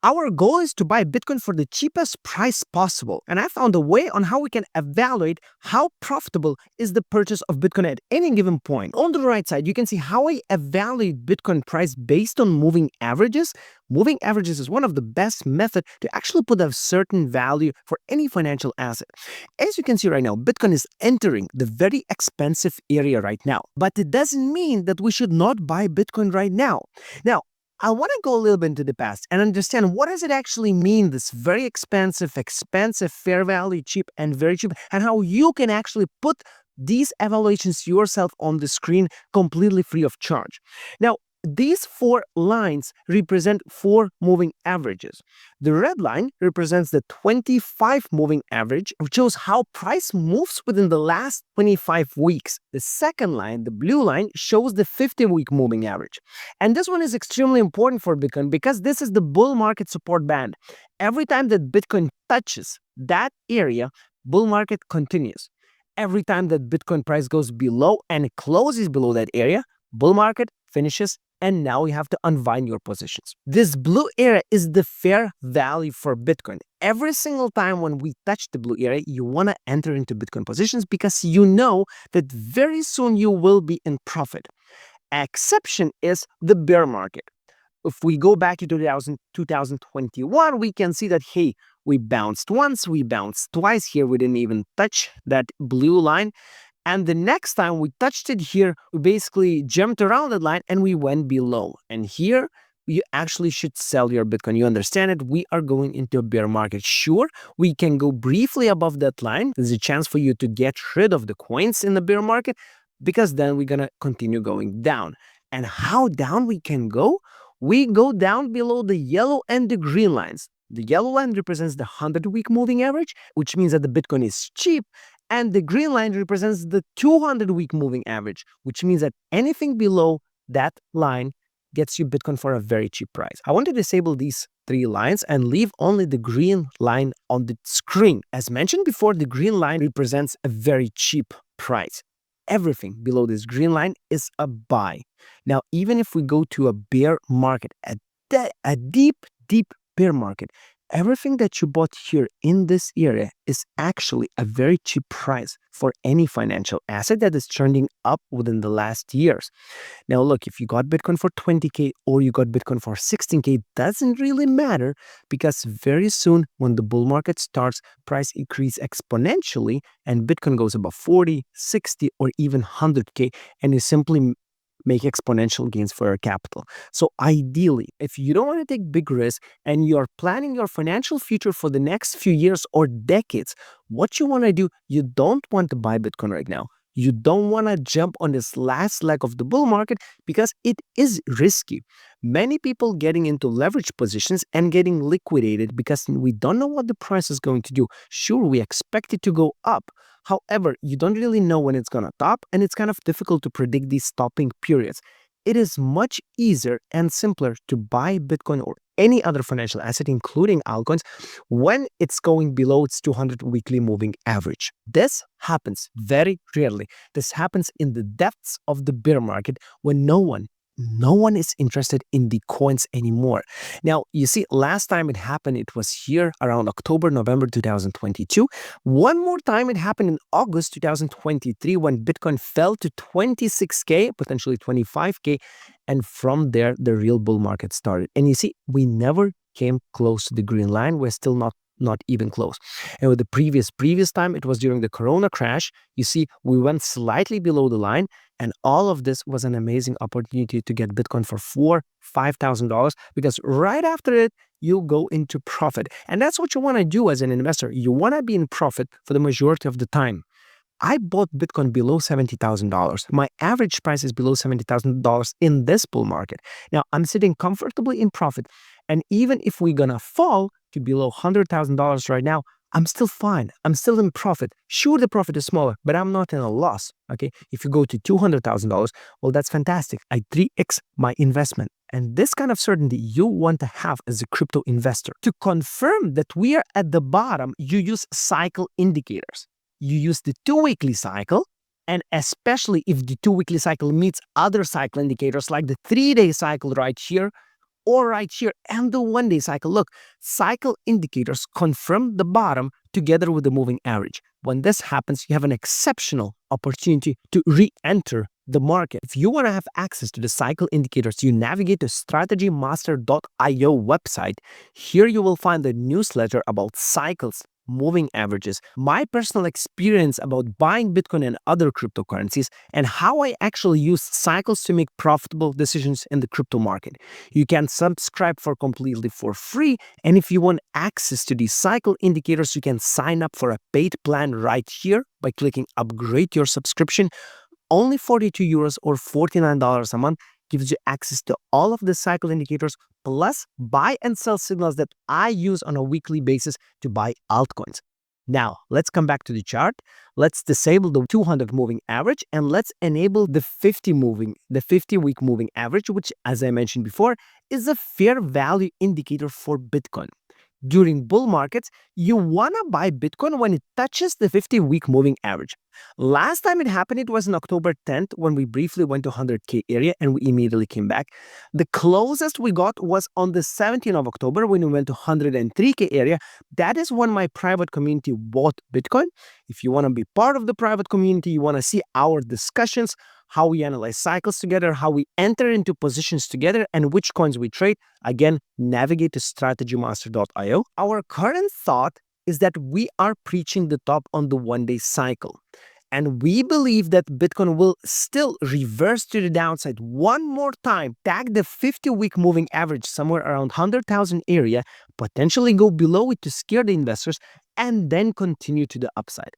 Our goal is to buy Bitcoin for the cheapest price possible. And I found a way on how we can evaluate how profitable is the purchase of Bitcoin at any given point. On the right side, you can see how I evaluate Bitcoin price based on moving averages. Moving averages is one of the best methods to actually put a certain value for any financial asset. As you can see right now, Bitcoin is entering the very expensive area right now. But it doesn't mean that we should not buy Bitcoin right now. Now, I want to go a little bit into the past and understand what does it actually mean, this very expensive, fair value, cheap, and very cheap, and how you can actually put these evaluations yourself on the screen completely free of charge. Now, these four lines represent four moving averages. The red line represents the 25 moving average, which shows how price moves within the last 25 weeks. The second line, the blue line, shows the 50-week moving average. And this one is extremely important for Bitcoin because this is the bull market support band. Every time that Bitcoin touches that area, bull market continues. Every time that Bitcoin price goes below and closes below that area, bull market finishes, and now you have to unwind your positions. This blue area is the fair value for Bitcoin. Every single time when we touch the blue area, you want to enter into Bitcoin positions because you know that very soon you will be in profit. Exception is the bear market. If we go back to 2021, we can see that, hey, we bounced once, we bounced twice. Here, we didn't even touch that blue line. And the next time we touched it here, we basically jumped around that line and we went below. And here, you actually should sell your Bitcoin. You understand it? We are going into a bear market. Sure, we can go briefly above that line. There's a chance for you to get rid of the coins in the bear market because then we're going to continue going down. And how down we can go? We go down below the yellow and the green lines. The yellow line represents the 100-week moving average, which means that the Bitcoin is cheap. And the green line represents the 200-week moving average, which means that anything below that line gets you Bitcoin for a very cheap price. I want to disable these three lines and leave only the green line on the screen. As mentioned before, the green line represents a very cheap price. Everything below this green line is a buy. Now, even if we go to a bear market, a deep bear market, everything that you bought here in this area is actually a very cheap price for any financial asset that is trending up within the last years. Now, look, if you got Bitcoin for 20K or you got Bitcoin for 16K, doesn't really matter because very soon when the bull market starts, price increase exponentially and Bitcoin goes above 40, 60, or even 100K, and you simply make exponential gains for your capital. So ideally, if you don't want to take big risks and you're planning your financial future for the next few years or decades, what you want to do, you don't want to buy Bitcoin right now. You don't want to jump on this last leg of the bull market because it is risky. Many people getting into leverage positions and getting liquidated because we don't know what the price is going to do. Sure, we expect it to go up. However, you don't really know when it's going to top, and it's kind of difficult to predict these stopping periods. It is much easier and simpler to buy Bitcoin or any other financial asset, including altcoins, when it's going below its 200 weekly moving average. This happens very rarely. This happens in the depths of the bear market when no one is interested in the coins anymore. Now, you see, last time it happened, it was here around October, November 2022. One more time, it happened in August 2023 when Bitcoin fell to 26K, potentially 25K. And from there, the real bull market started. And you see, we never came close to the green line. We're still not even close. And with the previous time, it was during the Corona crash. You see, we went slightly below the line, and all of this was an amazing opportunity to get Bitcoin for $4,000-$5,000 because right after it, you go into profit. And that's what you want to do as an investor. You want to be in profit for the majority of the time. I bought Bitcoin below $70,000. My average price is below $70,000 in this bull market. Now, I'm sitting comfortably in profit. And even if we're going to fall to below $100,000 right now, I'm still fine. I'm still in profit. Sure, the profit is smaller, but I'm not in a loss. Okay. If you go to $200,000, well, that's fantastic. I 3x my investment. And this kind of certainty you want to have as a crypto investor. To confirm that we are at the bottom, you use cycle indicators. You use the 2-weekly cycle, and especially if the 2-weekly cycle meets other cycle indicators like the 3-day cycle right here, or right here, and the one-day cycle. Look, cycle indicators confirm the bottom together with the moving average. When this happens, you have an exceptional opportunity to re-enter the market. If you want to have access to the cycle indicators, you navigate to strategymaster.io website. Here you will find the newsletter about cycles, moving averages, my personal experience about buying Bitcoin and other cryptocurrencies, and how I actually use cycles to make profitable decisions in the crypto market. You can subscribe completely for free, and if you want access to these cycle indicators, you can sign up for a paid plan right here by clicking upgrade your subscription. Only 42 euros or $49 a month gives you access to all of the cycle indicators, plus buy and sell signals that I use on a weekly basis to buy altcoins. Now, let's come back to the chart. Let's disable the 200 moving average and let's enable the 50-week moving average, which, as I mentioned before, is a fair value indicator for Bitcoin. During bull markets, you want to buy Bitcoin when it touches the 50-week moving average. Last time it happened, it was on October 10th when we briefly went to 100K area and we immediately came back. The closest we got was on the 17th of October when we went to 103K area. That is when my private community bought Bitcoin. If you want to be part of the private community, you want to see our discussions, how we analyze cycles together, how we enter into positions together, and which coins we trade, again, navigate to strategymaster.io. Our current thought is that we are preaching the top on the one-day cycle. And we believe that Bitcoin will still reverse to the downside one more time, tag the 50-week moving average somewhere around 100,000 area, potentially go below it to scare the investors, and then continue to the upside.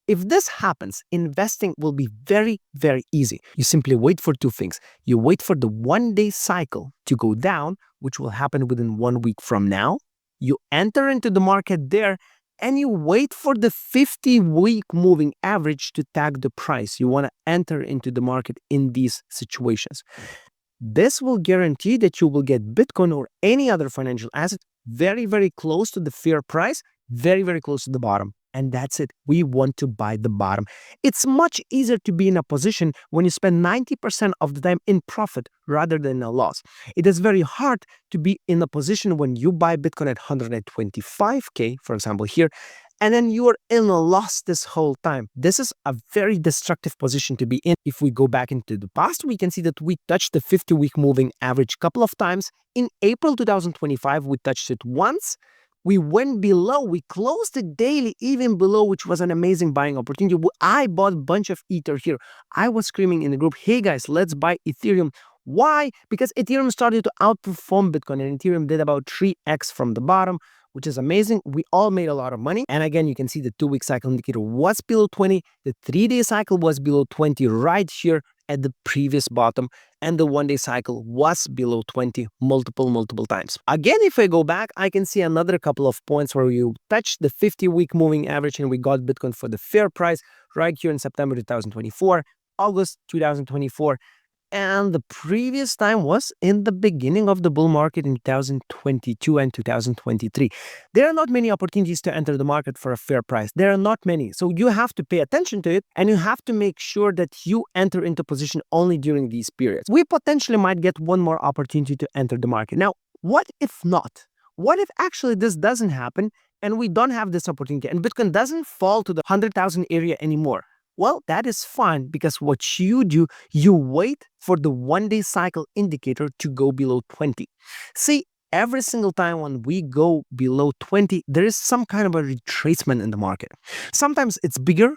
If this happens, investing will be very, very easy. You simply wait for two things. You wait for the one-day cycle to go down, which will happen within 1 week from now. You enter into the market there, and you wait for the 50-week moving average to tag the price. You want to enter into the market in these situations. This will guarantee that you will get Bitcoin or any other financial asset very, very close to the fair price, very, very close to the bottom. And that's it. We want to buy the bottom. It's much easier to be in a position when you spend 90% of the time in profit rather than a loss. It is very hard to be in a position when you buy Bitcoin at 125K, for example, here, and then you are in a loss this whole time. This is a very destructive position to be in. If we go back into the past, we can see that we touched the 50-week moving average a couple of times. In April 2025, we touched it once. We went below, we closed the daily even below, which was an amazing buying opportunity. I bought a bunch of Ether here. I was screaming in the group, hey guys, let's buy Ethereum. Why? Because Ethereum started to outperform Bitcoin and Ethereum did about 3x from the bottom, which is amazing. We all made a lot of money. And again, you can see the 2-week cycle indicator was below 20. The 3-day cycle was below 20 right here at the previous bottom, and the 1-day cycle was below 20 multiple times. Again, if I go back, I can see another couple of points where you touched the 50-week moving average and we got Bitcoin for the fair price right here in September 2024, August 2024, and the previous time was in the beginning of the bull market in 2022 and 2023. There are not many opportunities to enter the market for a fair price. There are not many. So you have to pay attention to it and you have to make sure that you enter into position only during these periods. We potentially might get one more opportunity to enter the market. Now, what if not? What if actually this doesn't happen and we don't have this opportunity and Bitcoin doesn't fall to the 100,000 area anymore? Well, that is fine because what you do, you wait for the 1-day cycle indicator to go below 20. See, every single time when we go below 20, there is some kind of a retracement in the market. Sometimes it's bigger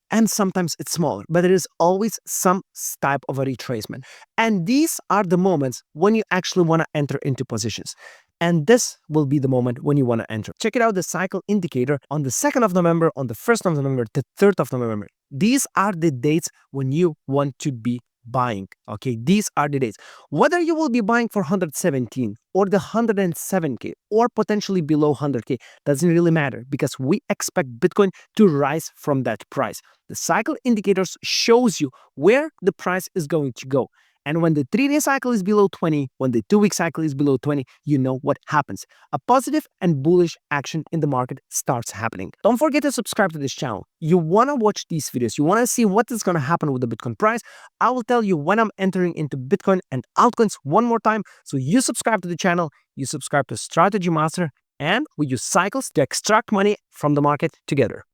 and sometimes it's smaller, but there is always some type of a retracement. And these are the moments when you actually want to enter into positions. And this will be the moment when you want to enter. Check it out, the cycle indicator on the 2nd of November, on the 1st of November, the 3rd of November. These are the dates when you want to be buying. Okay, these are the dates. Whether you will be buying for 117 or the 107K or potentially below 100K doesn't really matter because we expect Bitcoin to rise from that price. The cycle indicators shows you where the price is going to go. And when the 3-day cycle is below 20, when the 2-week cycle is below 20, you know what happens. A positive and bullish action in the market starts happening. Don't forget to subscribe to this channel. You want to watch these videos. You want to see what is going to happen with the Bitcoin price. I will tell you when I'm entering into Bitcoin and altcoins one more time. So you subscribe to the channel, you subscribe to Strategy Master, and we use cycles to extract money from the market together.